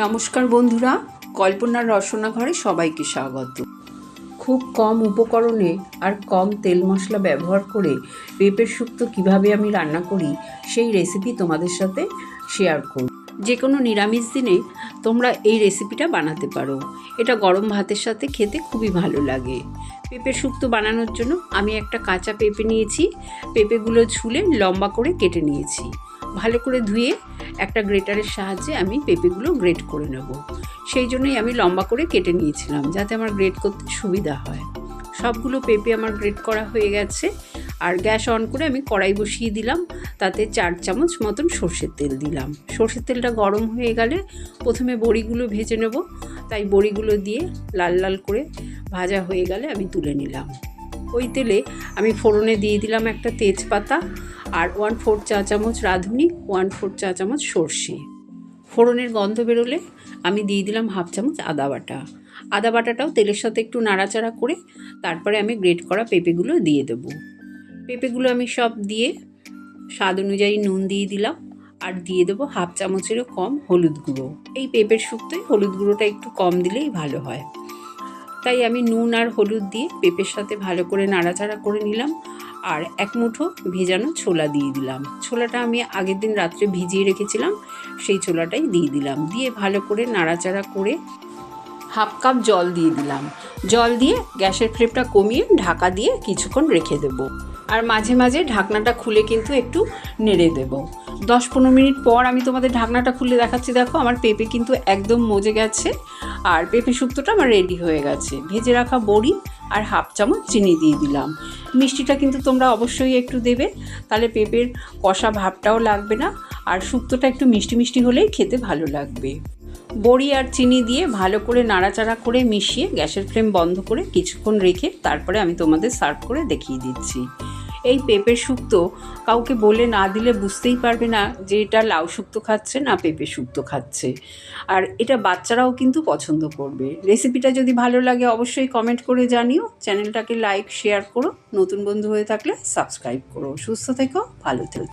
নমস্কার বন্ধুরা, কল্পনার রসনা ঘরে সবাইকে স্বাগত। খুব কম উপকরণে আর কম তেল মশলা ব্যবহার করে পেঁপের শুক্তো কীভাবে আমি রান্না করি সেই রেসিপি তোমাদের সাথে শেয়ার করব। যে কোনো নিরামিষ দিনে তোমরা এই রেসিপিটা বানাতে পারো। এটা গরম ভাতের সাথে খেতে খুবই ভালো লাগে। পেঁপের শুক্তো বানানোর জন্য আমি একটা কাঁচা পেঁপে নিয়েছি। পেঁপেগুলো ছুলে লম্বা করে কেটে নিয়েছি। ভালো করে ধুয়ে একটা গ্রেটারের সাহায্যে আমি পেঁপেগুলো গ্রেট করে নেব। সেই জন্যই আমি লম্বা করে কেটে নিয়েছিলাম, যাতে আমার গ্রেট করতে সুবিধা হয়। সবগুলো পেঁপে আমার গ্রেট করা হয়ে গেছে। আর গ্যাস অন করে আমি কড়াই বসিয়ে দিলাম। তাতে 4 চামচ মতন সর্ষের তেল দিলাম। সর্ষের তেলটা গরম হয়ে গেলে প্রথমে বড়িগুলো ভেজে নেব। তাই বড়িগুলো দিয়ে লাল লাল করে ভাজা হয়ে গেলে আমি তুলে নিলাম। ওই তেলে আমি ফোড়নে দিয়ে দিলাম একটা তেজপাতা আর 1/4 চা চামচ রাঁধুনি, 1/4 চা চামচ সর্ষে। ফোড়নের গন্ধ বেরোলে আমি দিয়ে দিলাম 1/2 চামচ আদা বাটা। আদা বাটাটাও তেলের সাথে একটু নাড়াচাড়া করে তারপরে আমি গ্রেট করা পেঁপেগুলো দিয়ে দেবো। পেঁপেগুলো আমি সব দিয়ে স্বাদ অনুযায়ী নুন দিয়ে দিলাম আর দিয়ে দেবো 1/2 চামচেরও কম হলুদ গুঁড়ো। এই পেঁপের শুক্তোয় হলুদ গুঁড়োটা একটু কম দিলেই ভালো হয়। তাই আমি নুন আর হলুদ দিয়ে পেঁপের সাথে ভালো করে নাড়াচাড়া করে নিলাম। আর 1 মুঠো ভেজানো ছোলা দিয়ে দিলাম। ছোলাটা আমি আগের দিন রাত্রে ভিজিয়ে রেখেছিলাম, সেই ছোলাটাই দিয়ে দিলাম। দিয়ে ভালো করে নাড়াচাড়া করে 1/2 কাপ জল দিয়ে দিলাম। জল দিয়ে গ্যাসের ফ্লেমটা কমিয়ে ঢাকা দিয়ে কিছুক্ষণ রেখে দেব। আর মাঝে মাঝে ঢাকনাটা খুলে কিন্তু একটু নেড়ে দেব। 10-15 মিনিট পর আমি তোমাদের ঢাকনাটা খুলে দেখাচ্ছি। দেখো, আমার পেঁপে কিন্তু একদম মজে গেছে আর পেঁপে শুক্তোটা আমার রেডি হয়ে গেছে। ভেজে রাখা বড়ি আর 1/2 চামচ চিনি দিয়ে দিলাম। মিষ্টিটা কিন্তু তোমরা অবশ্যই একটু দেবে, তাহলে পেঁপের কষা ভাবটাও লাগবে না আর শুক্তোটা একটু মিষ্টি মিষ্টি হলেই খেতে ভালো লাগবে। বড়ি আর চিনি দিয়ে ভালো করে নাড়াচাড়া করে মিশিয়ে গ্যাসের ফ্লেম বন্ধ করে কিছুক্ষণ রেখে তারপরে আমি তোমাদের সার্ভ করে দেখিয়ে দিচ্ছি। এই পেঁপের শুক্তো কাউকে বলে না দিলে বুঝতেই পারবে না যে এটা লাউ শুক্তো খাচ্ছে না পেঁপে শুক্তো খাচ্ছে। আর এটা বাচ্চারাও কিন্তু পছন্দ করবে। রেসিপিটা যদি ভালো লাগে অবশ্যই কমেন্ট করে জানিও। চ্যানেলটাকে লাইক শেয়ার করো। নতুন বন্ধু হয়ে থাকলে সাবস্ক্রাইব করো। সুস্থ থেকো, ভালো থেকো।